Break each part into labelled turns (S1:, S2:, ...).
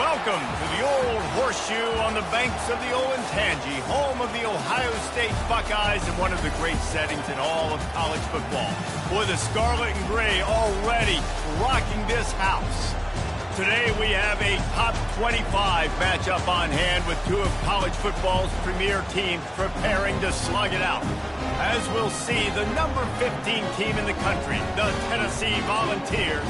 S1: Welcome to the Old Horseshoe on the banks of the Olentangy, home of the Ohio State Buckeyes and one of the great settings in all of college football. Boy, the scarlet and gray already rocking this house. Today we have a top 25 matchup on hand with two of college football's premier teams preparing to slug it out. As we'll see, the number 15 team in the country, the Tennessee Volunteers,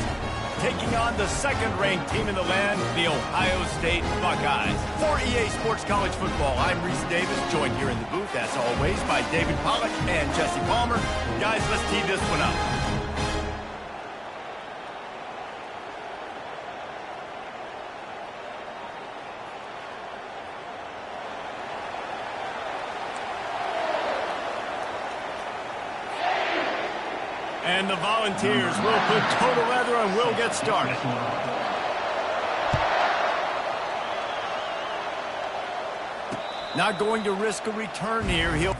S1: taking on the second-ranked team in the land, the Ohio State Buckeyes. For EA Sports College Football, I'm Reese Davis, joined here in the booth, as always, by David Pollack and Jesse Palmer. Guys, let's tee this one up. And the Volunteers will put total leather and will get started. Not going to risk a return here. He'll...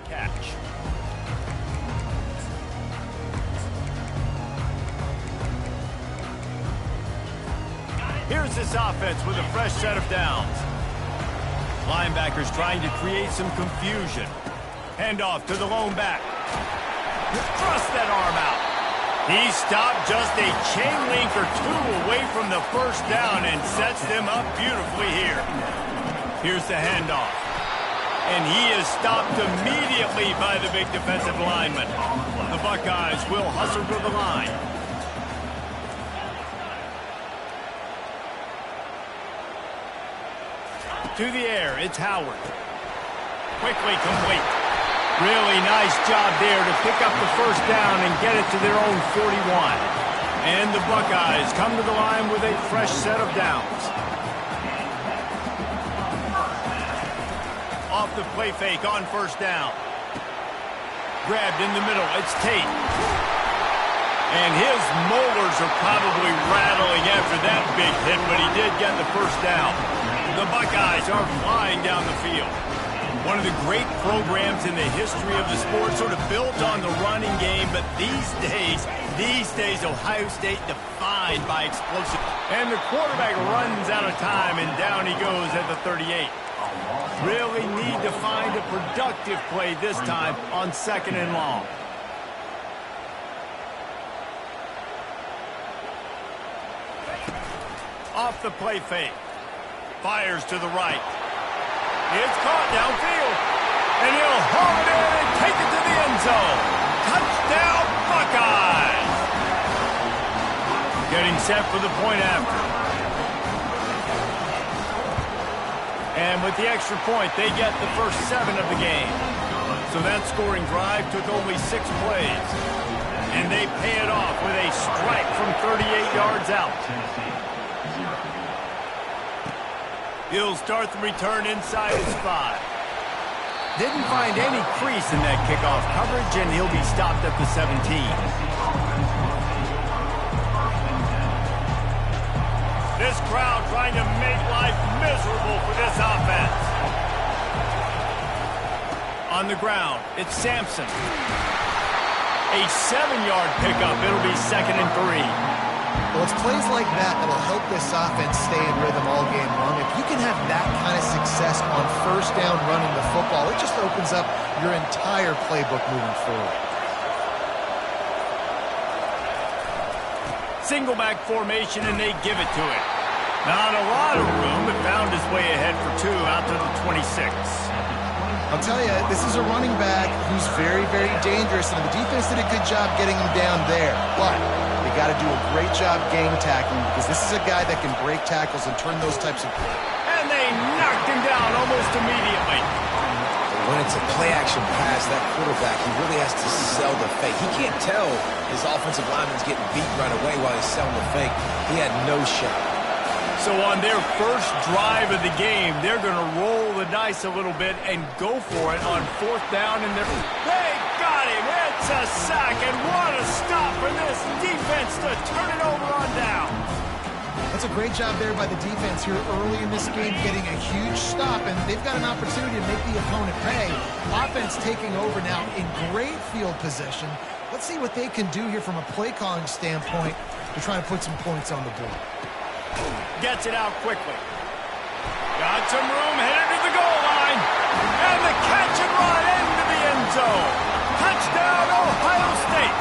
S1: catch. Here's this offense with a fresh set of downs. Linebackers trying to create some confusion. Handoff to the lone back. Thrust that arm out. He stopped just a chain link or two away from the first down and sets them up beautifully here. Here's the handoff. And he is stopped immediately by the big defensive lineman. The Buckeyes will hustle to the line. To the air, it's Howard. Quickly complete. Really nice job there to pick up the first down and get it to their own 41. And the Buckeyes come to the line with a fresh set of downs. Off the play fake on first down. Grabbed in the middle. It's Tate. And his molars are probably rattling after that big hit, but he did get the first down. The Buckeyes are flying down the field. One of the great programs in the history of the sport, sort of built on the running game, but these days, Ohio State defined by explosive. And the quarterback runs out of time, and down he goes at the 38. Really need to find a productive play this time on 2nd and long. Off the play fake. Fires to the right. It's caught downfield. And he'll haul it in and take it to the end zone. Touchdown, Buckeyes! Getting set for the point after. And with the extra point, they get the first 7 of the game. So that scoring drive took only 6 plays. And they pay it off with a strike from 38 yards out. He'll start the return inside his 5. Didn't find any crease in that kickoff coverage, and he'll be stopped at the 17. This crowd trying to make life miserable for this offense. On the ground, it's Sampson. A 7-yard pickup. It'll be 2nd and 3.
S2: Well, it's plays like that that'll help this offense stay in rhythm all game long. If you can have that kind of success on first down running the football, it just opens up your entire playbook moving forward.
S1: Single back formation, and they give it to him. Not a lot of room, but found his way ahead for 2 out to the 26.
S2: I'll tell you, this is a running back who's very, very dangerous, and the defense did a good job getting him down there. But they got to do a great job game tackling, because this is a guy that can break tackles and turn those types of...
S1: And they knocked him down almost immediately.
S3: When it's a play-action pass, that quarterback, he really has to sell the fake. He can't tell his offensive lineman's getting beat right away while he's selling the fake. He had no shot.
S1: So on their first drive of the game, they're going to roll the dice a little bit and go for it on 4th down. And they got him. It's a sack, and what a stop for this defense to turn it over on down.
S2: That's a great job there by the defense here early in this game, getting a huge stop, and they've got an opportunity to make the opponent pay. Offense taking over now in great field position. Let's see what they can do here from a play calling standpoint to try to put some points on the board.
S1: Gets it out quickly. Got some room, headed to the goal line. And the catch and run into the end zone. Touchdown, Ohio State.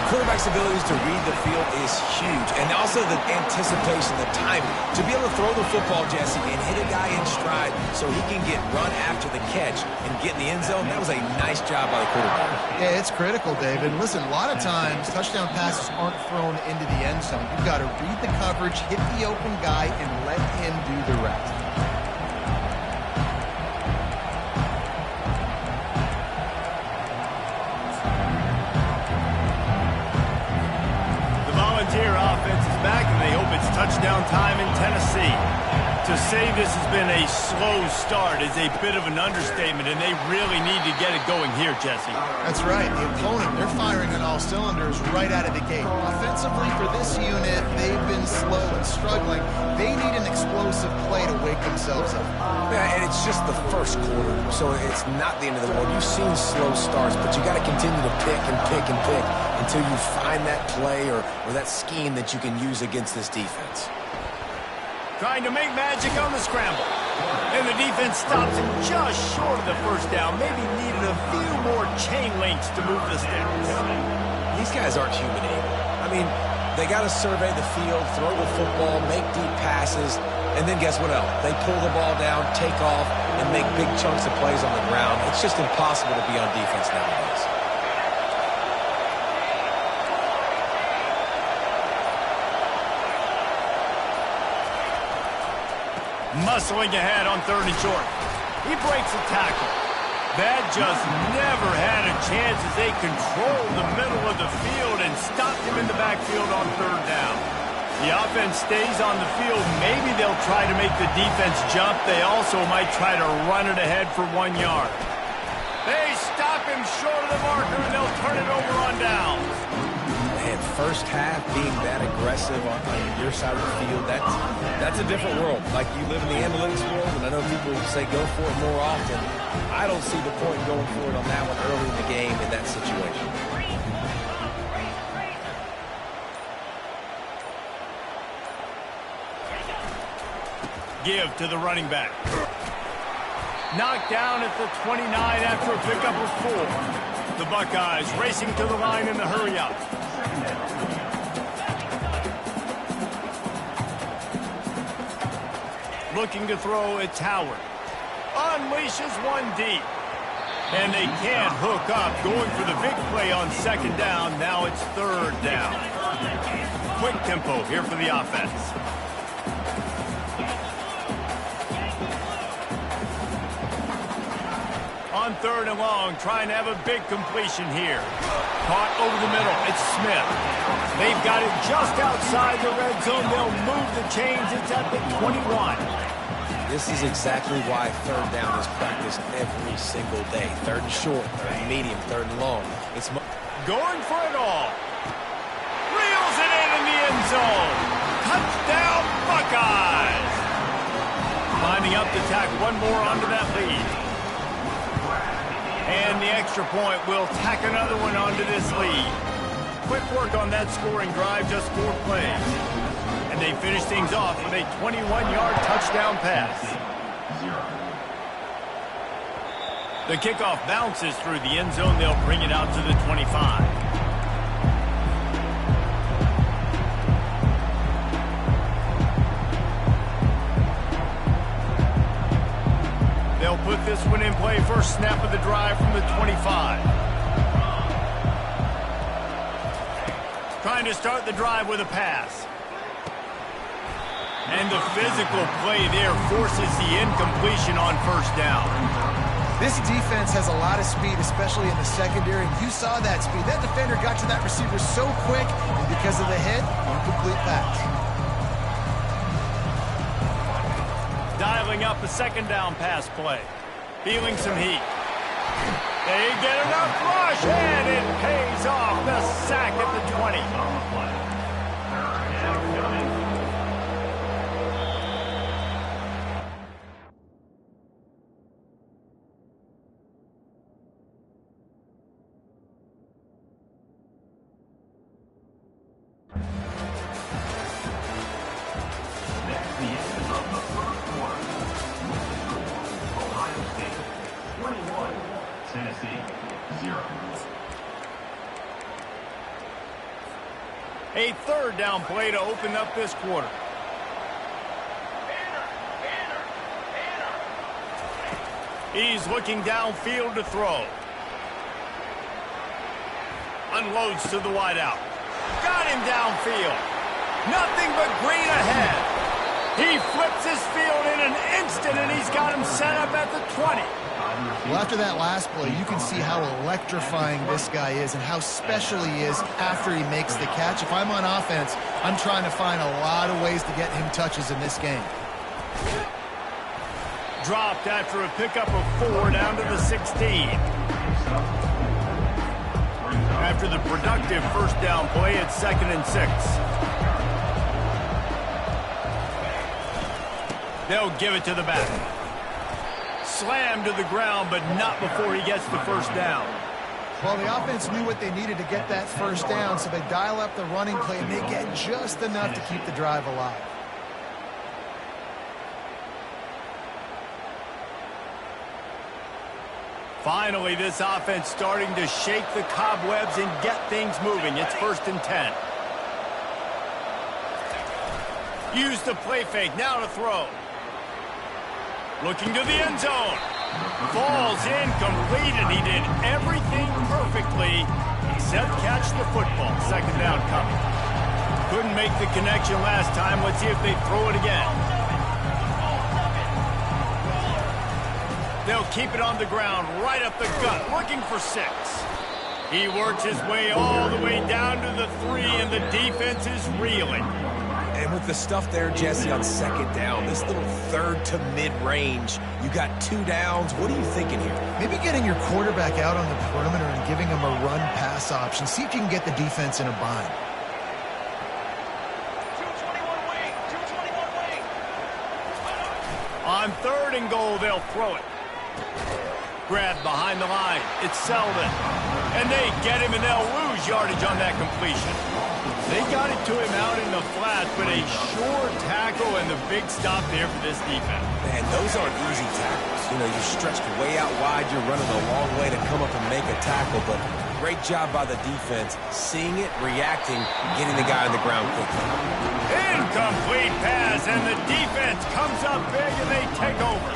S3: Quarterback's abilities to read the field is huge, and also the anticipation, the timing. To be able to throw the football, Jesse, and hit a guy in stride so he can get run after the catch and get in the end zone, that was a nice job by the quarterback.
S2: Yeah, it's critical, David. Listen, a lot of times touchdown passes aren't thrown into the end zone. You've got to read the coverage, hit the open guy, and let him do the rest.
S1: Offense is back, and they hope it's touchdown time in Tennessee. To say this has been a slow start is a bit of an understatement, and they really need to get it going here, Jesse.
S2: That's right. The opponent, they're firing on all cylinders right out of the gate. Offensively for this unit, they've been slow and struggling. They need an explosive play to wake themselves up.
S3: Yeah, and it's just the first quarter, so it's not the end of the world. You've seen slow starts, but you got to continue to pick and pick and pick until you find that play or that scheme that you can use against this defense.
S1: Trying to make magic on the scramble. And the defense stops him just short of the first down. Maybe needed a few more chain links to move the sticks.
S3: These guys aren't human either. I mean, they got to survey the field, throw the football, make deep passes, and then guess what else? They pull the ball down, take off, and make big chunks of plays on the ground. It's just impossible to be on defense nowadays.
S1: Muscling ahead on 3rd and short. He breaks a tackle. That just never had a chance as they controlled the middle of the field and stopped him in the backfield on third down. The offense stays on the field. Maybe they'll try to make the defense jump. They also might try to run it ahead for 1 yard. They stop him short of the marker, and they'll turn it over on downs.
S3: Man, first half being that aggressive on your side of the field, that's a different world. Like, you live in the analytics world, and I know people say go for it more often. I don't see the point in going for it on that one early in the game in that situation.
S1: Give to the running back. Knocked down at the 29 after a pickup of 4. The Buckeyes racing to the line in the hurry-up. Looking to throw, it's Howard. Unleashes one deep. And they can't hook up. Going for the big play on second down. Now it's third down. Quick tempo here for the offense. On third and long, trying to have a big completion here. Caught over the middle. It's Smith. They've got it just outside the red zone. They'll move the chains. It's at the 21.
S3: This is exactly why third down is practiced every single day. Third and short, third and medium, third and long. It's
S1: going for it all. Reels it in the end zone. Touchdown, Buckeyes. Lining up to tack one more onto that lead. And the extra point will tack another one onto this lead. Quick work on that scoring drive, just 4 plays. And they finish things off with a 21-yard touchdown pass. The kickoff bounces through the end zone. They'll bring it out to the 25. They'll put this one in play. First snap of the drive from the 25. Trying to start the drive with a pass. And the physical play there forces the incompletion on first down.
S2: This defense has a lot of speed, especially in the secondary, and you saw that speed. That defender got to that receiver so quick, and because of the hit, incomplete pass.
S1: Dialing up a second down pass play. Feeling some heat. They get enough rush, and it pays off. The sack at the 20. A third down play to open up this quarter. He's looking downfield to throw. Unloads to the wideout. Got him downfield. Nothing but green ahead. He flips his field in an instant, and he's got him set up at the 20.
S2: Well, after that last play, you can see how electrifying this guy is and how special he is after he makes the catch. If I'm on offense, I'm trying to find a lot of ways to get him touches in this game.
S1: Dropped after a pickup of 4 down to the 16. After the productive first down play, it's 2nd and 6. They'll give it to the back. Slammed to the ground, but not before he gets the first down.
S2: Well, the offense knew what they needed to get that first down, so they dial up the running play, and they get just enough to keep the drive alive.
S1: Finally, this offense starting to shake the cobwebs and get things moving. It's 1st and 10. Use the play fake, now to throw. Looking to the end zone. Falls incomplete, and he did everything perfectly except catch the football. 2nd down coming. Couldn't make the connection last time. Let's see if they throw it again. They'll keep it on the ground, right up the gut, looking for 6. He works his way all the way down to the 3, and the defense is reeling.
S3: And with the stuff there, Jesse, on second down, this little third to mid-range, you got 2 downs. What are you thinking here?
S2: Maybe getting your quarterback out on the perimeter and giving him a run-pass option. See if you can get the defense in a bind.
S1: On 3rd and goal, they'll throw it. Grabbed behind the line. It's Selden. And they get him, and they'll lose yardage on that completion. They got it to him out in the flat, but a short tackle and the big stop there for this defense.
S3: Man, those aren't easy tackles. You know, you're stretched way out wide. You're running a long way to come up and make a tackle, but great job by the defense, seeing it, reacting, getting the guy on the ground quickly.
S1: Incomplete pass, and the defense comes up big, and they take over.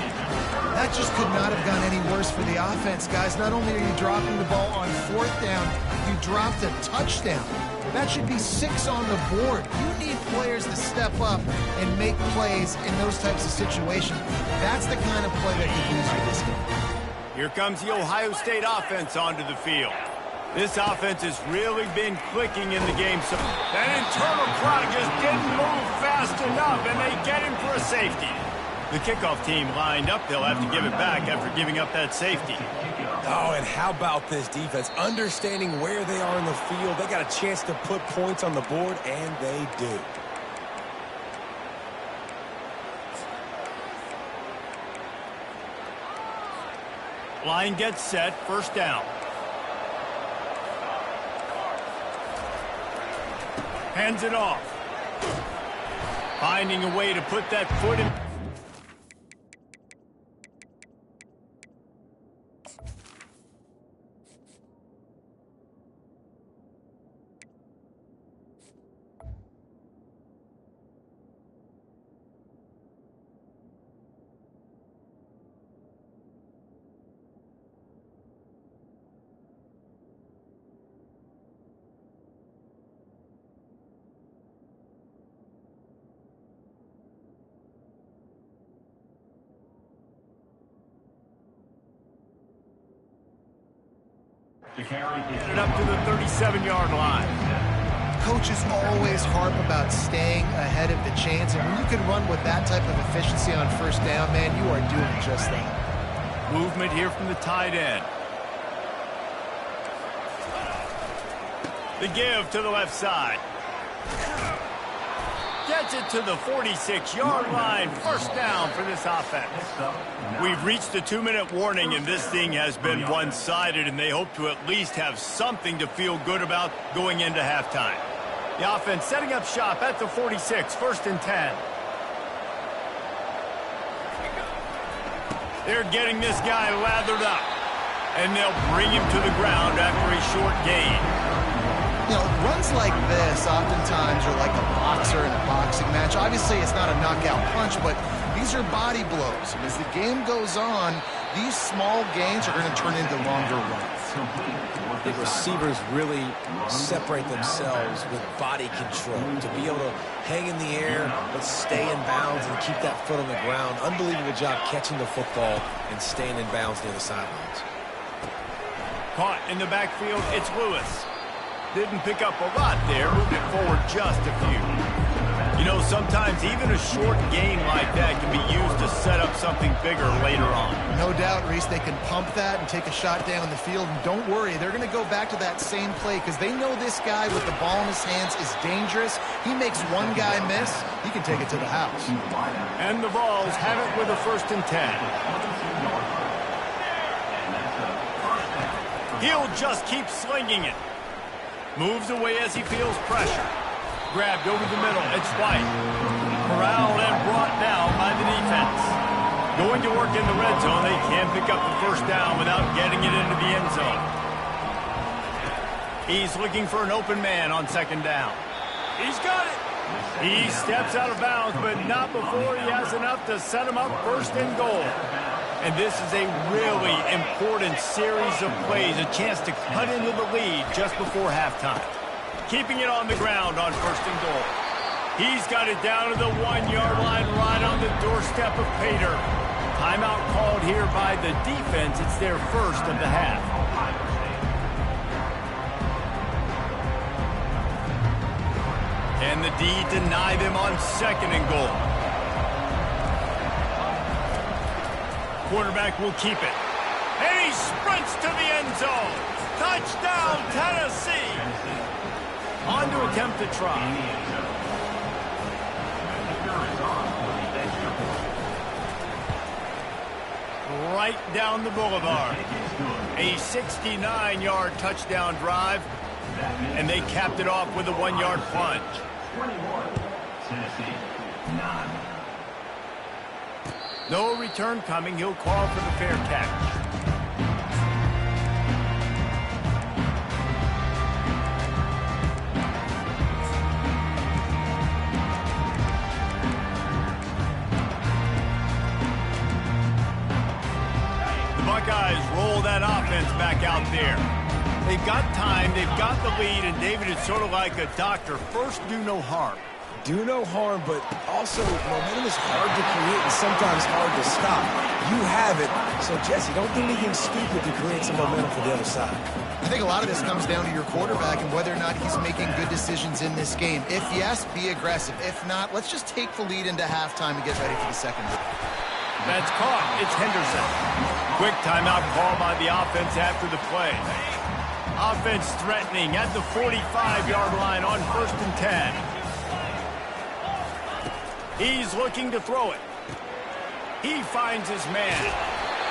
S2: That just could not have gone any worse for the offense, guys. Not only are you dropping the ball on 4th down, you dropped a touchdown. That should be 6 on the board. You need players to step up and make plays in those types of situations. That's the kind of play that could lose you this game.
S1: Here comes the Ohio State offense onto the field. This offense has really been clicking in the game. So that internal clock just didn't move fast enough, and they get him for a safety. The kickoff team lined up. They'll have to give it back after giving up that safety.
S3: Oh, and how about this defense? Understanding where they are in the field. They got a chance to put points on the board, and they do.
S1: Line gets set. 1st down. Hands it off. Finding a way to put that foot in. Get it up to the 37-yard line.
S2: Coaches always harp about staying ahead of the chains, and when you can run with that type of efficiency on 1st down, man, you are doing just that.
S1: Movement here from the tight end. The give to the left side. Gets it to the 46-yard line. 1st down for this offense. We've reached the 2-minute warning, and this thing has been one-sided, and they hope to at least have something to feel good about going into halftime. The offense setting up shop at the 46, 1st and 10. They're getting this guy lathered up, and they'll bring him to the ground after a short gain.
S2: You know, runs like this oftentimes are like a boxer in a boxing match. Obviously, it's not a knockout punch, but these are body blows. And as the game goes on, these small gains are going to turn into longer runs.
S3: The receivers really separate themselves with body control to be able to hang in the air but stay in bounds and keep that foot on the ground. Unbelievable job catching the football and staying in bounds near the sidelines.
S1: Caught in the backfield, it's Lewis. Didn't pick up a lot there, moved it forward just a few. You know, sometimes even a short gain like that can be used to set up something bigger later on.
S2: No doubt, Reese, they can pump that and take a shot down the field. And don't worry, they're going to go back to that same play because they know this guy with the ball in his hands is dangerous. He makes one guy miss, he can take it to the house.
S1: And the Vols have it with a 1st and 10. He'll just keep slinging it. Moves away as he feels pressure. Grabbed over the middle. It's White. Corralled and brought down by the defense. Going to work in the red zone. They can't pick up the 1st down without getting it into the end zone. He's looking for an open man on 2nd down. He's got it. He steps out of bounds, but not before he has enough to set him up 1st and goal. And this is a really important series of plays, a chance to cut into the lead just before halftime. Keeping it on the ground on 1st and goal. He's got it down to the 1-yard line right on the doorstep of Pater. Timeout called here by the defense. It's their first of the half. Can the D deny them on 2nd and goal? Quarterback will keep it. And he sprints to the end zone. Touchdown, Tennessee. On to attempt to try. Right down the boulevard. A 69-yard touchdown drive. And they capped it off with a 1-yard plunge.
S4: 21, Tennessee, 9.
S1: No return coming. He'll call for the fair catch. The Buckeyes roll that offense back out there. They've got time, they've got the lead, and David, it's sort of like a doctor. First, do no harm.
S3: Do no harm, but also momentum is hard to create and sometimes hard to stop. You have it, so Jesse, don't do anything stupid to create some momentum for the other side.
S2: I think a lot of this comes down to your quarterback and whether or not he's making good decisions in this game. If yes, be aggressive. If not, let's just take the lead into halftime and get ready for the second half.
S1: That's caught. It's Henderson. Quick timeout call by the offense after the play. Offense threatening at the 45-yard line on 1st and 10. He's looking to throw it. He finds his man.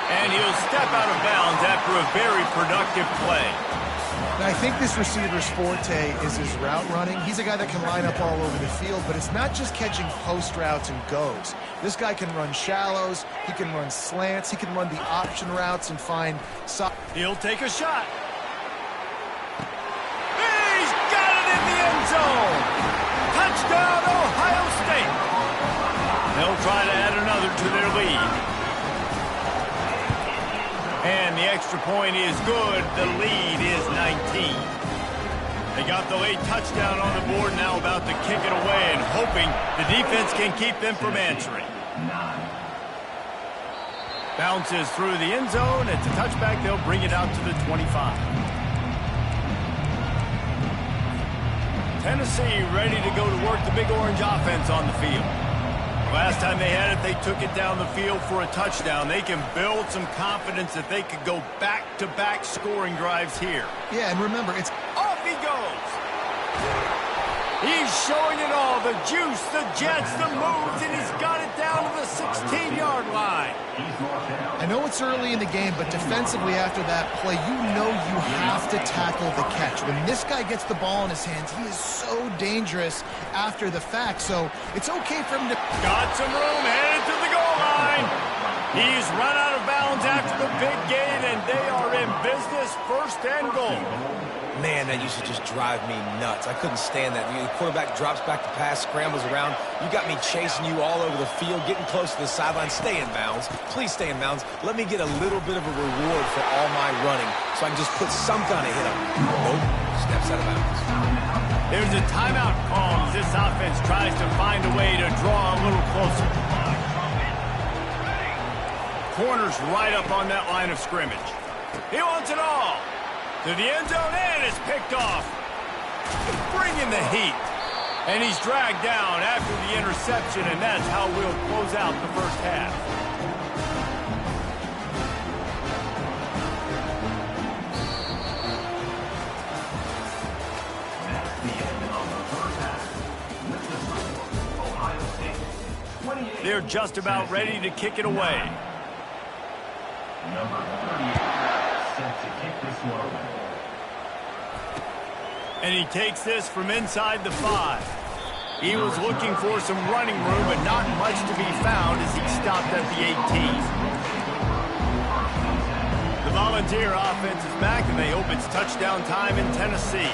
S1: And he'll step out of bounds after a very productive play.
S2: Now, I think this receiver's forte is his route running. He's a guy that can line up all over the field, but it's not just catching post routes and goes. This guy can run shallows. He can run slants. He can run the option routes and find...
S1: He'll take a shot. He's got it in the end zone. Touchdown, Ohio State. They'll try to add another to their lead. And the extra point is good. The lead is 19. They got the late touchdown on the board, now about to kick it away and hoping the defense can keep them from answering. Bounces through the end zone. It's a touchback. They'll bring it out to the 25. Tennessee ready to go to work the Big Orange offense on the field. Last time they had it, they took it down the field for a touchdown. They can build some confidence that they could go back-to-back scoring drives here.
S2: Yeah, and remember, it's...
S1: Off he goes! He's showing it all, the juice, the jets, the moves, and he's got it down to the 16-yard line.
S2: I know it's early in the game, but defensively after that play, you know you have to tackle the catch. When this guy gets the ball in his hands, he is so dangerous after the fact, so it's okay for him to...
S1: Got some room, headed to the goal line. He's run out of bounds after the big gain, and they are in business, 1st and goal.
S3: Man, that used to just drive me nuts. I couldn't stand that. The quarterback drops back to pass, scrambles around. You got me chasing you all over the field, getting close to the sideline. Stay in bounds. Please stay in bounds. Let me get a little bit of a reward for all my running so I can just put some kind of hit on you. Nope. Steps out of bounds.
S1: There's a timeout call as this offense tries to find a way to draw a little closer. Corner's right up on that line of scrimmage. He wants it all. To the end zone, and it's picked off. Bringing the heat. And he's dragged down after the interception, and that's how we'll close out the first half. They're just about ready to kick it away.
S4: Number 38 set to kick this one away.
S1: And he takes this from inside the 5. He was looking for some running room, but not much to be found as he stopped at the 18. The Volunteer offense is back, and they hope it's touchdown time in Tennessee.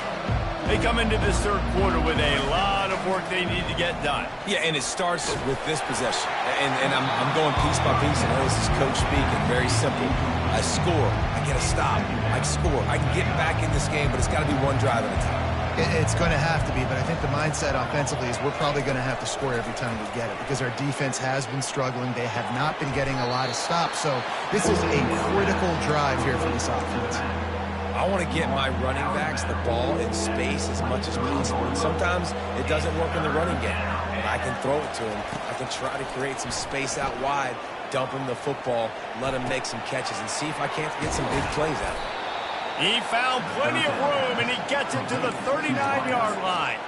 S1: They come into this third quarter with a lot of work they need to get done.
S3: Yeah, and it starts with this possession. And I'm going piece by piece, and this is coach speaking. Very simple. I score. I get a stop. I score. I can get back in this game, but it's got to be one drive at a time.
S2: It's going to have to be, but I think the mindset offensively is we're probably going to have to score every time we get it because our defense has been struggling. They have not been getting a lot of stops, so this is a critical drive here for this offense.
S3: I want to get my running backs the ball in space as much as possible. And sometimes it doesn't work in the running game, but I can throw it to him. I can try to create some space out wide, dump him the football, let him make some catches, and see if I can't get some big plays out of him.
S1: He found plenty of room, and he gets it to the 39-yard line.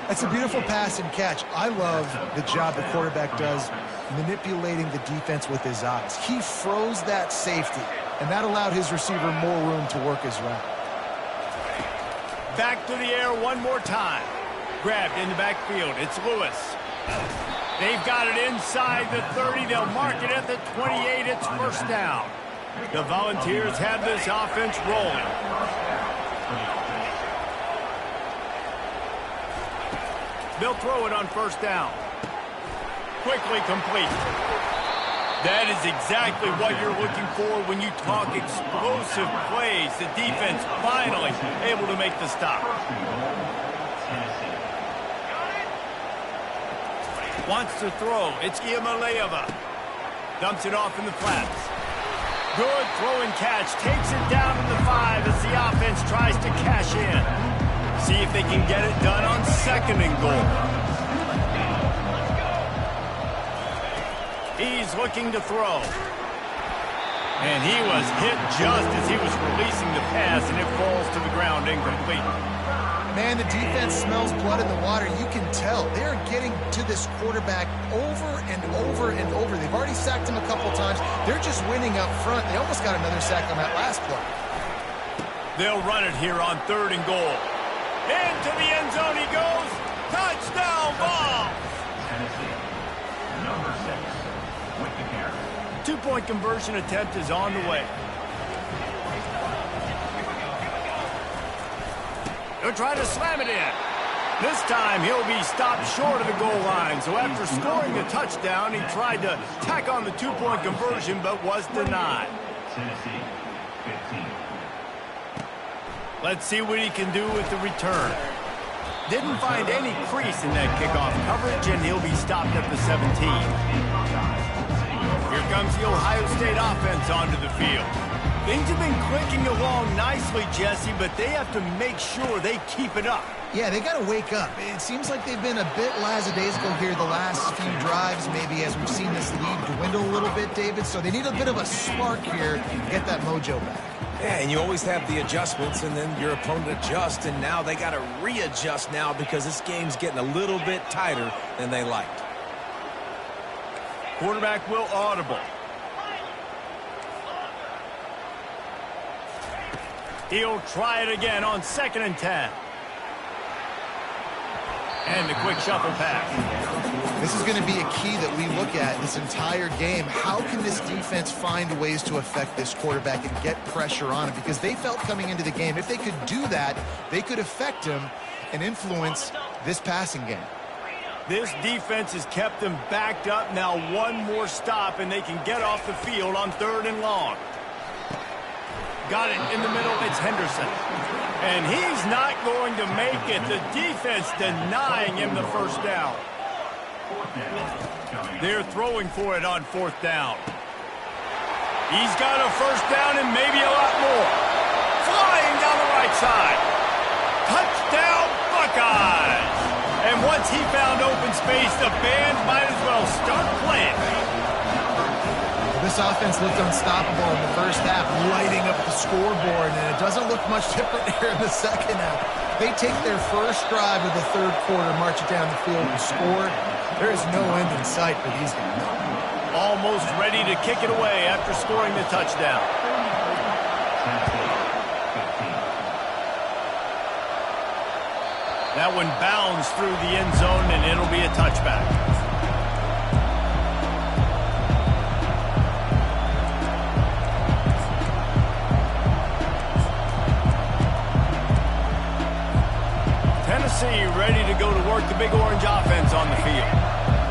S2: That's a beautiful pass and catch. I love the job the quarterback does manipulating the defense with his eyes. He froze that safety, and that allowed his receiver more room to work his route.
S1: Back to the air one more time. Grabbed in the backfield. It's Lewis. They've got it inside the 30. They'll mark it at the 28. It's first down. The Volunteers have this offense rolling. They'll throw it on first down. Quickly complete. That is exactly what you're looking for when you talk explosive plays. The defense finally able to make the stop. Wants to throw. It's Iamaleava. Dumps it off in the flats. Good throw and catch. Takes it down to the 5 as the offense tries to cash in. See if they can get it done on second and goal. He's looking to throw. And he was hit just as he was releasing the pass, and it falls to the ground incomplete.
S2: Man, the defense smells blood in the water. You can tell. They're getting to this quarterback over and over and over. They've already sacked him a couple times. They're just winning up front. They almost got another sack on that last play.
S1: They'll run it here on third and goal. Into the end zone he goes. Touchdown ball.
S4: Tennessee, number 6, with the carry.
S1: Two-point conversion attempt is on the way. He'll try to slam it in. This time he'll be stopped short of the goal line. So after scoring a touchdown, he tried to tack on the two-point conversion but was denied.
S4: Tennessee, 15.
S1: Let's see what he can do with the return. Didn't find any crease in that kickoff coverage, and he'll be stopped at the 17. Here comes the Ohio State offense onto the field. Things have been clicking along nicely, Jesse, but they have to make sure they keep it up.
S2: Yeah, they got to wake up. It seems like they've been a bit lackadaisical here the last few drives, maybe as we've seen this lead dwindle a little bit, David. So they need a bit of a spark here to get that mojo back.
S3: Yeah, and you always have the adjustments, and then your opponent adjusts, and now they got to readjust now because this game's getting a little bit tighter than they liked.
S1: Quarterback will audible. He'll try it again on 2nd and 10. And the quick shuffle pass.
S2: This is going to be a key that we look at this entire game. How can this defense find ways to affect this quarterback and get pressure on him? Because they felt coming into the game, if they could do that, they could affect him and influence this passing game.
S1: This defense has kept them backed up. Now one more stop, and they can get off the field on 3rd and long. Got it in the middle. It's Henderson. And he's not going to make it. The defense denying him the first down. They're throwing for it on 4th down. He's got a first down and maybe a lot more. Flying down the right side. Touchdown, Buckeyes. And once he found open space, the band might as well start playing.
S2: This offense looked unstoppable in the first half, lighting up the scoreboard, and it doesn't look much different here in the second half. They take their first drive of the 3rd quarter, march it down the field, and score. There is no end in sight for these guys.
S1: Almost ready to kick it away after scoring the touchdown. That one bounds through the end zone, and it'll be a touchback. Tennessee ready to go to work the Big Orange offense on the field.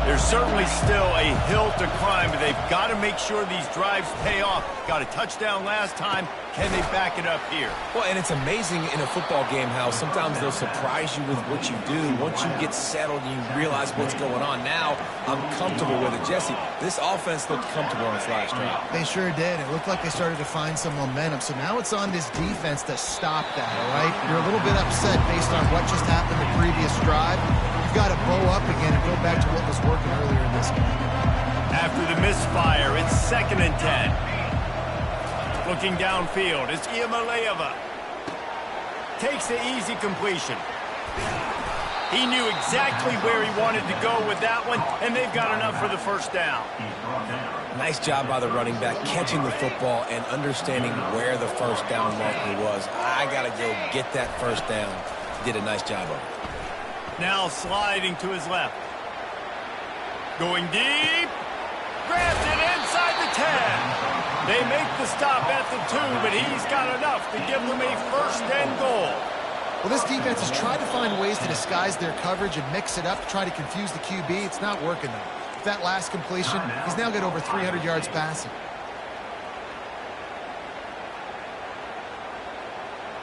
S1: There's certainly still a hill to climb, but they've got to make sure these drives pay off. Got a touchdown last time. Can they back it up here?
S3: Well, and it's amazing in a football game how sometimes they'll surprise you with what you do. Once you get settled and you realize what's going on, now I'm comfortable with it. Jesse, this offense looked comfortable on its last drive.
S2: They sure did. It looked like they started to find some momentum. So now it's on this defense to stop that, all right? You're a little bit upset based on what just happened the previous drive. You've got to bow up again and go back to what was working earlier in this game.
S1: After the misfire, it's 2nd and 10. Looking downfield, it's Iamaleava. Takes the easy completion. He knew exactly where he wanted to go with that one, and they've got enough for the first down.
S3: Nice job by the running back, catching the football and understanding where the first down marker was. I got to go get that first down. Did a nice job of it.
S1: Now sliding to his left. Going deep. Grabs it inside the 10. They make the stop at the 2, but he's got enough to give them a first and goal.
S2: Well, this defense has tried to find ways to disguise their coverage and mix it up to try to confuse the QB. It's not working, though. With that last completion, he's now got over 300 yards passing.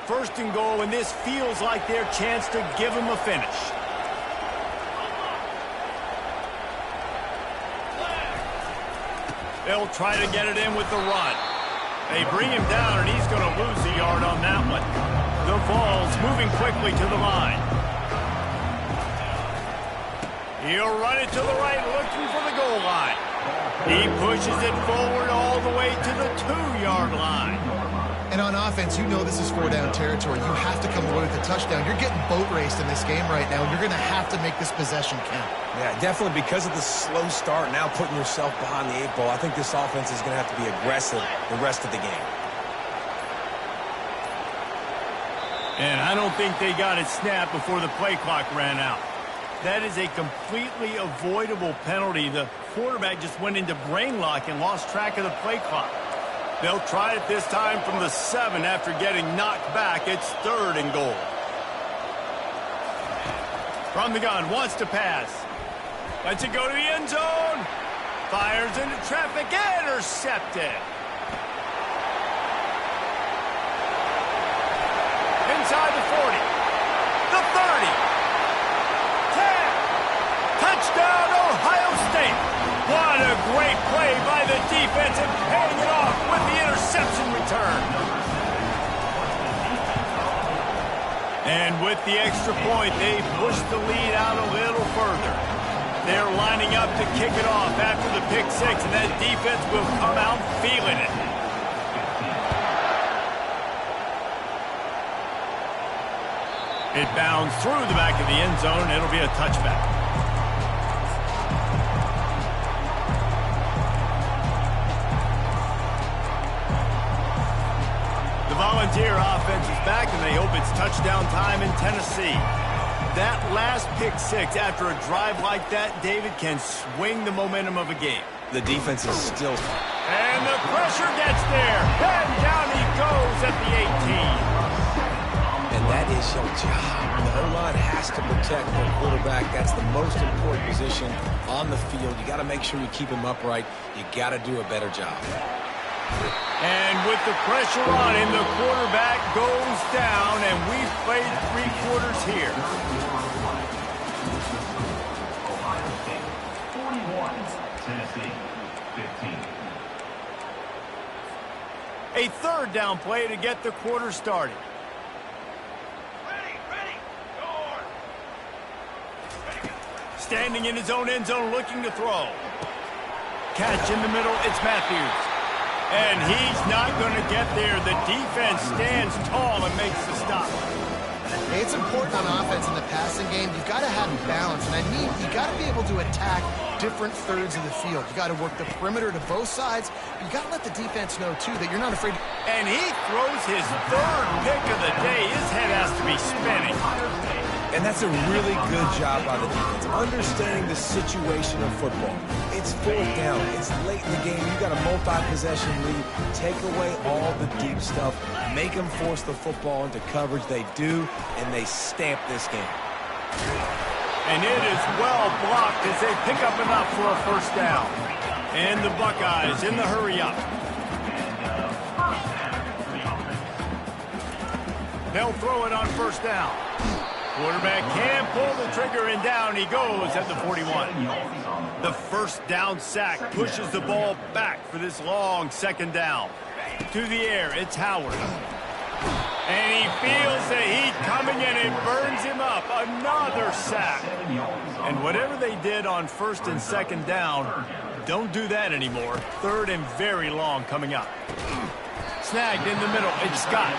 S1: First and goal, and this feels like their chance to give him a finish. They'll try to get it in with the run. They bring him down, and he's going to lose a yard on that one. The Vols moving quickly to the line. He'll run it to the right, looking for the goal line. He pushes it forward all the way to the 2-yard line.
S2: And on offense, you know this is 4-down territory. You have to come away with a touchdown. You're getting boat raced in this game right now, and you're going to have to make this possession count.
S3: Yeah, definitely because of the slow start, now putting yourself behind the 8 ball, I think this offense is going to have to be aggressive the rest of the game.
S1: And I don't think they got it snapped before the play clock ran out. That is a completely avoidable penalty. The quarterback just went into brain lock and lost track of the play clock. They'll try it this time from the 7 after getting knocked back. It's 3rd and goal. From the gun, wants to pass. Lets it go to the end zone. Fires into traffic, intercepted. Inside the 40. The 30. 10. Touchdown, Ohio State. What a great play by the defense and paying it off with the interception return. And with the extra point, they push the lead out a little further. They're lining up to kick it off after the pick 6, and that defense will come out feeling it. It bounds through the back of the end zone. It'll be a touchback. Volunteer offense is back, and they hope it's touchdown time in Tennessee. That last pick 6 after a drive like that, David, can swing the momentum of a game.
S3: The defense is still...
S1: And the pressure gets there. And down he goes at the 18.
S3: And that is your job. The O-line has to protect the quarterback. That's the most important position on the field. You got to make sure you keep him upright. You got to do a better job.
S1: And with the pressure on him, the quarterback goes down, and we've played 3 quarters here.
S4: Ohio State, 41, Tennessee, 15.
S1: A 3rd down play to get the quarter started.
S4: Ready, score!
S1: Standing in his own end zone, looking to throw. Catch in the middle, it's Matthews. And he's not going to get there. The defense stands tall and makes the stop.
S2: Hey, it's important on offense in the passing game. You've got to have balance. And I mean, you got to be able to attack different thirds of the field. You got to work the perimeter to both sides. You got to let the defense know, too, that you're not afraid.
S1: And he throws his 3rd pick of the day. His head has to be spinning.
S3: And that's a really good job by the defense, understanding the situation of football. It's 4th down. It's late in the game. You got a multi-possession lead. Take away all the deep stuff. Make them force the football into coverage. They do, and they stamp this game.
S1: And it is well blocked as they pick up enough for a first down. And the Buckeyes in the hurry up. They'll throw it on first down. Quarterback can't pull the trigger, and down he goes at the 41. The first down sack pushes the ball back for this long second down. To the air, it's Howard. And he feels the heat coming, and it burns him up. Another sack. And whatever they did on first and second down, don't do that anymore. Third and very long coming up. Snagged in the middle, it's Scott.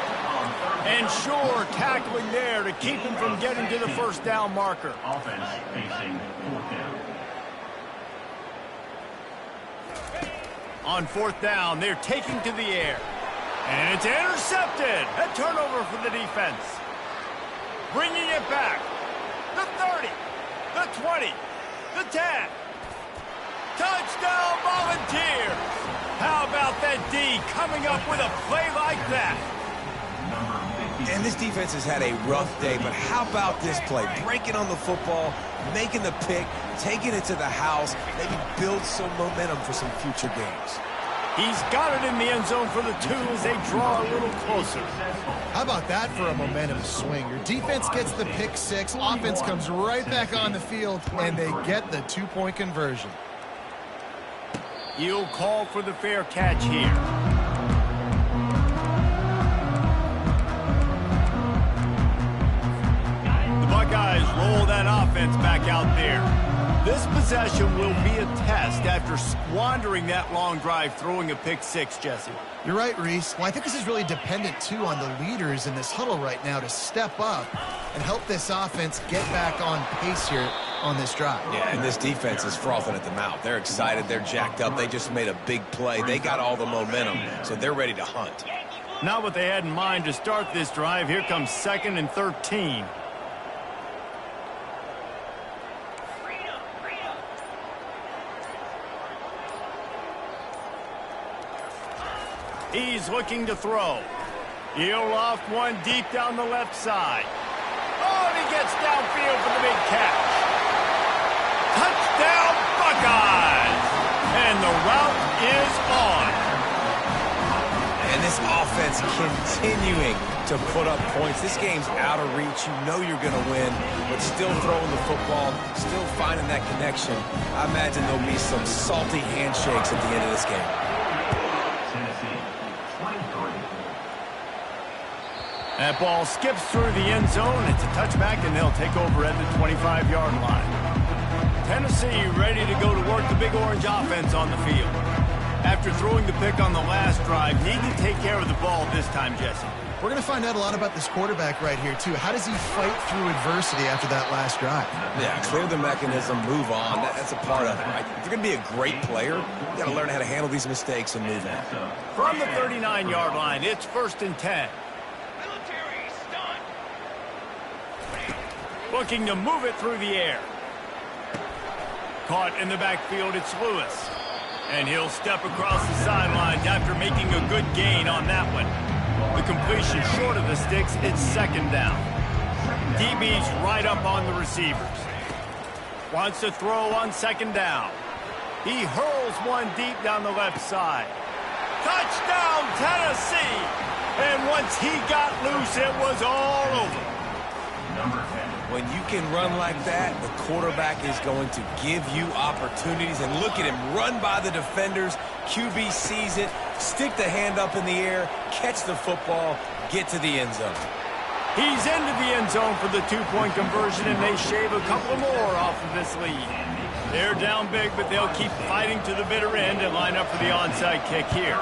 S1: And Shore tackling there to keep him from getting to the first down marker.
S4: Offense facing fourth down.
S1: On fourth down, they're taking to the air. And it's intercepted. A turnover for the defense. Bringing it back. The 30, the 20, the 10. Touchdown Volunteers. How about that D coming up with a play like that?
S3: And this defense has had a rough day, but how about this play? Breaking on the football, making the pick, taking it to the house, maybe build some momentum for some future games.
S1: He's got it in the end zone for the 2 as they draw a little closer.
S2: How about that for a momentum swing? Your defense gets the pick 6, offense comes right back on the field, and they get the 2-point conversion.
S1: You'll call for the fair catch here. The Buckeyes roll that offense back out there. This possession will be a test after squandering that long drive, throwing a pick 6, Jesse.
S2: You're right, Reese. Well, I think this is really dependent, too, on the leaders in this huddle right now to step up and help this offense get back on pace here on this drive.
S3: Yeah, and this defense is frothing at the mouth. They're excited. They're jacked up. They just made a big play. They got all the momentum, so they're ready to hunt.
S1: Not what they had in mind to start this drive. Here comes 2nd and 13. He's looking to throw. He'll loft one deep down the left side. Oh, and he gets downfield for the big catch. Touchdown, Buckeyes! And the route is on.
S3: And this offense continuing to put up points. This game's out of reach. You know you're going to win, but still throwing the football, still finding that connection. I imagine there'll be some salty handshakes at the end of this game.
S1: That ball skips through the end zone. It's a touchback, and they'll take over at the 25-yard line. Tennessee ready to go to work the Big Orange offense on the field. After throwing the pick on the last drive, need to take care of the ball this time, Jesse.
S2: We're going to find out a lot about this quarterback right here, too. How does he fight through adversity after that last drive?
S3: Yeah, clear the mechanism, move on. That's a part of it, right? If you're going to be a great player, you got to learn how to handle these mistakes and move on.
S1: From the 39-yard line, it's 1st and 10. Looking to move it through the air. Caught in the backfield, it's Lewis. And he'll step across the sidelines after making a good gain on that one. The completion short of the sticks, it's 2nd down. DB's right up on the receivers. Wants to throw on 2nd down. He hurls one deep down the left side. Touchdown, Tennessee! And once he got loose, it was all over.
S3: When you can run like that, the quarterback is going to give you opportunities. And look at him run by the defenders. QB sees it, stick the hand up in the air, catch the football, get to the end zone.
S1: He's into the end zone for the 2-point conversion, and they shave a couple more off of this lead. They're down big, but they'll keep fighting to the bitter end and line up for the onside kick here.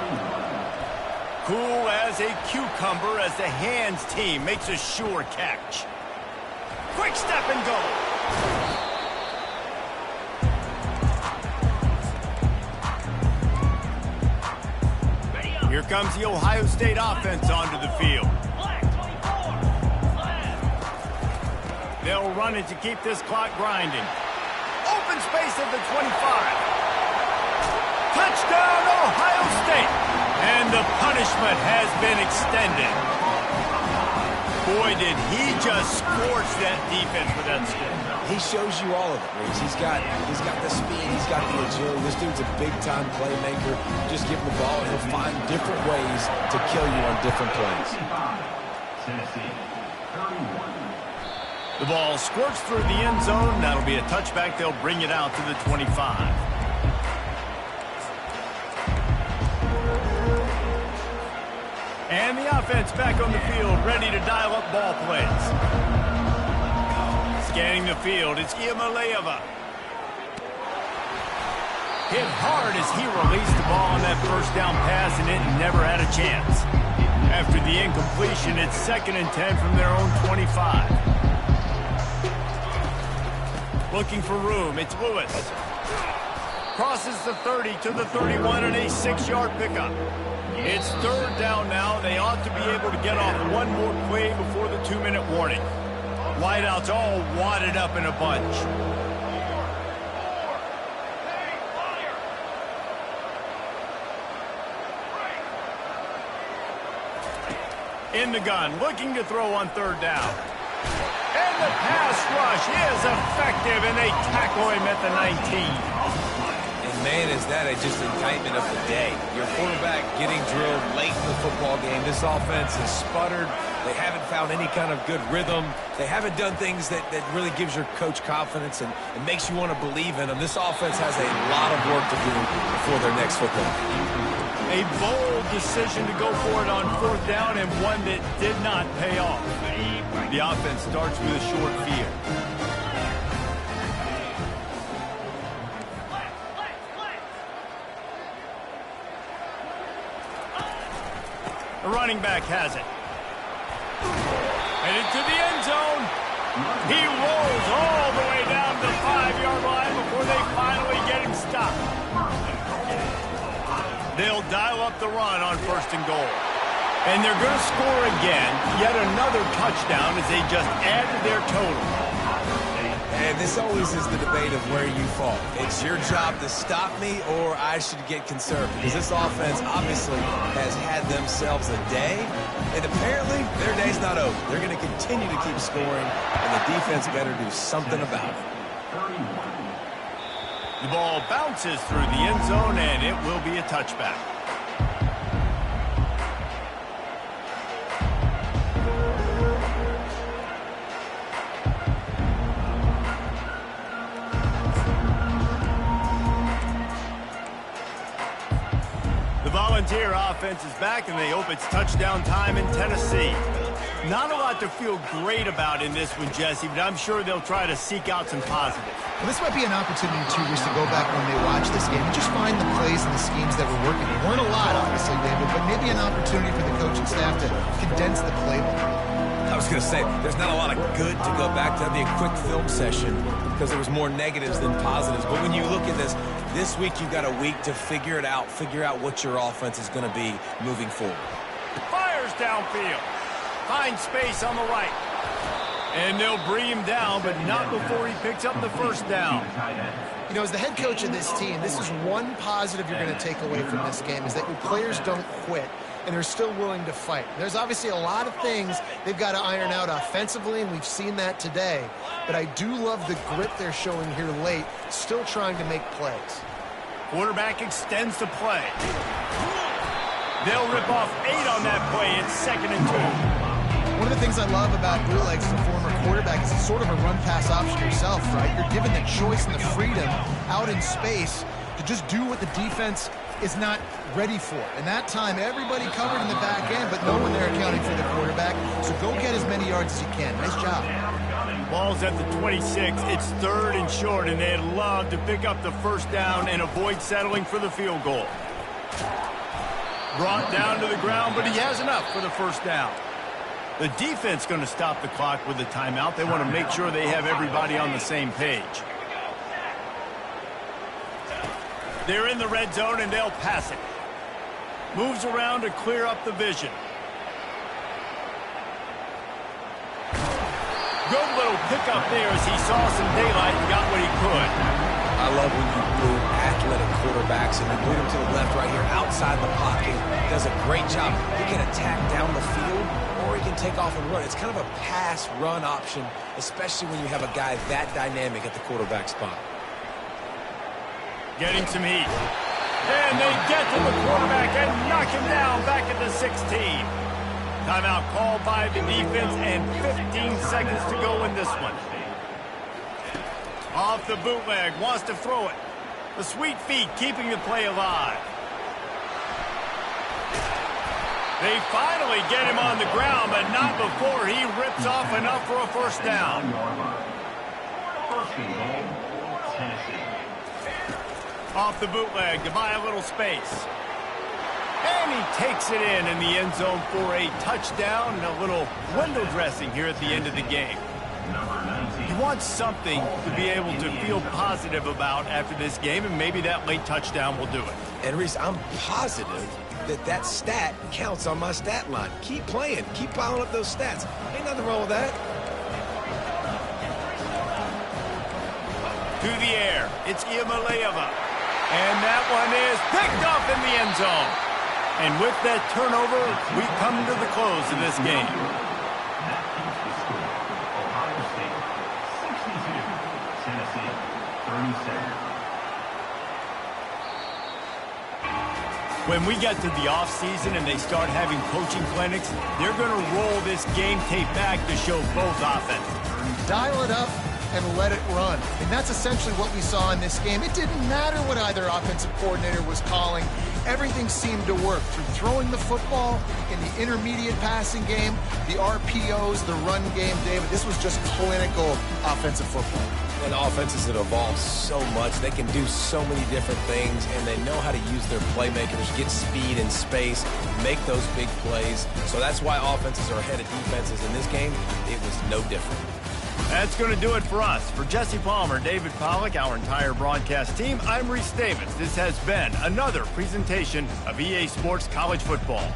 S1: Cool as a cucumber as the hands team makes a sure catch. Quick step and go. Here comes the Ohio State offense onto the field. They'll run it to keep this clock grinding. Open space at the 25. Touchdown, Ohio State. And the punishment has been extended. Boy, did he just scorch that defense with that skill.
S3: He shows you all of it, Reese. He's got the speed, he's got the agility. This dude's a big-time playmaker. Just give him the ball, and he'll find different ways to kill you on different plays.
S4: Tennessee, 31.
S1: The ball squirts through the end zone. That'll be a touchback. They'll bring it out to the 25. And the offense back on the field, ready to dial up ball plays. Scanning the field, it's Iamaleava. Hit hard as he released the ball on that first down pass, and it never had a chance. After the incompletion, it's 2nd and 10 from their own 25. Looking for room, it's Lewis. Crosses the 30 to the 31 and a 6-yard pickup. It's 3rd down now. They ought to be able to get off one more play before the 2-minute warning. Wideouts all wadded up in a bunch. In the gun, looking to throw on 3rd down. And the pass rush is effective, and they tackle him at the 19.
S3: Man, is that just indictment of the day. Your quarterback getting drilled late in the football game. This offense has sputtered. They haven't found any kind of good rhythm. They haven't done things that really gives your coach confidence and makes you want to believe in them. This offense has a lot of work to do before their next football game.
S1: A bold decision to go for it on 4th down, and one that did not pay off. The offense starts with a short field. The running back has it. Headed to the end zone. He rolls all the way down the 5-yard line before they finally get him stopped. They'll dial up the run on 1st and goal. And they're going to score again. Yet another touchdown as they just added their total.
S3: And this always is the debate of where you fall. It's your job to stop me, or I should get concerned. Because this offense obviously has had themselves a day, and apparently their day's not over. They're going to continue to keep scoring, and the defense better do something about it.
S1: The ball bounces through the end zone, and it will be a touchback. Volunteer offense is back, and they hope it's touchdown time in Tennessee. Not a lot to feel great about in this one, Jesse, but I'm sure they'll try to seek out some positives.
S2: Well, this might be an opportunity, too, Reese, to go back when they watch this game and just find the plays and the schemes that were working. There weren't a lot, obviously, David, but maybe an opportunity for the coaching staff to condense the playbook.
S3: I was going to say, there's not a lot of good to go back to. That'd be a quick film session because there was more negatives than positives. But when you look at this week you've got a week to figure it out, figure out what your offense is going to be moving forward.
S1: Fires downfield. Finds space on the right. And they'll bring him down, but not before he picks up the 1st down.
S2: You know, as the head coach of this team, this is one positive you're going to take away from this game, is that your players don't quit, and they're still willing to fight. There's obviously a lot of things they've got to iron out offensively, and we've seen that today. But I do love the grit they're showing here late, still trying to make plays.
S1: Quarterback extends the play. They'll rip off 8 on that play. It's 2nd and 2.
S2: One of the things I love about Bootlegs, the former quarterback, is it's sort of a run-pass option yourself, right? You're given the choice and the freedom out in space to just do what the defense is not ready for. And that time, everybody covered in the back end, but no one there accounting for the quarterback. So go get as many yards as you can. Nice job.
S1: Ball's at the 26. It's 3rd and short, and they'd love to pick up the 1st down and avoid settling for the field goal. Brought down to the ground, but he has enough for the 1st down. The defense going to stop the clock with the timeout. They want to make sure they have everybody on the same page. They're in the red zone, and they'll pass it. Moves around to clear up the vision. Good little pickup there as he saw some daylight and got what he could.
S3: I love when you move athletic quarterbacks and you move him to the left right here outside the pocket. Does a great job. He can attack down the field, or or he can take off and run. It's kind of a pass-run option, especially when you have a guy that dynamic at the quarterback spot.
S1: Getting some heat. And they get to the quarterback and knock him down back at the 16. Timeout called by the defense and 15 seconds to go in this one. Off the bootleg, wants to throw it. The sweet feet keeping the play alive. They finally get him on the ground, but not before he rips off enough for a first down. Off the bootleg to buy a little space. And he takes it in the end zone for a touchdown and a little window dressing here at the end of the game. He wants something to be able to feel positive about after this game, and maybe that late touchdown will do it.
S3: And Reese, I'm positive that stat counts on my stat line. Keep playing. Keep piling up those stats. Ain't nothing wrong with that.
S1: To the air. It's Iamaleava. And that one is picked up in the end zone. And with that turnover, we come to the close of this game.
S4: Ohio State 62, Tennessee 37.
S1: When we get to the offseason and they start having coaching clinics, they're going to roll this game tape back to show both offenses.
S2: Dial it up and let it run. And that's essentially what we saw in this game. It didn't matter what either offensive coordinator was calling. Everything seemed to work through throwing the football in the intermediate passing game, the RPOs, the run game. David, this was just clinical offensive football.
S3: And offenses that evolve so much. They can do so many different things, and they know how to use their playmakers, get speed and space, make those big plays. So that's why offenses are ahead of defenses. In this game, it was no different.
S1: That's going to do it for us. For Jesse Palmer, David Pollack, our entire broadcast team, I'm Reese Davis. This has been another presentation of EA Sports College Football.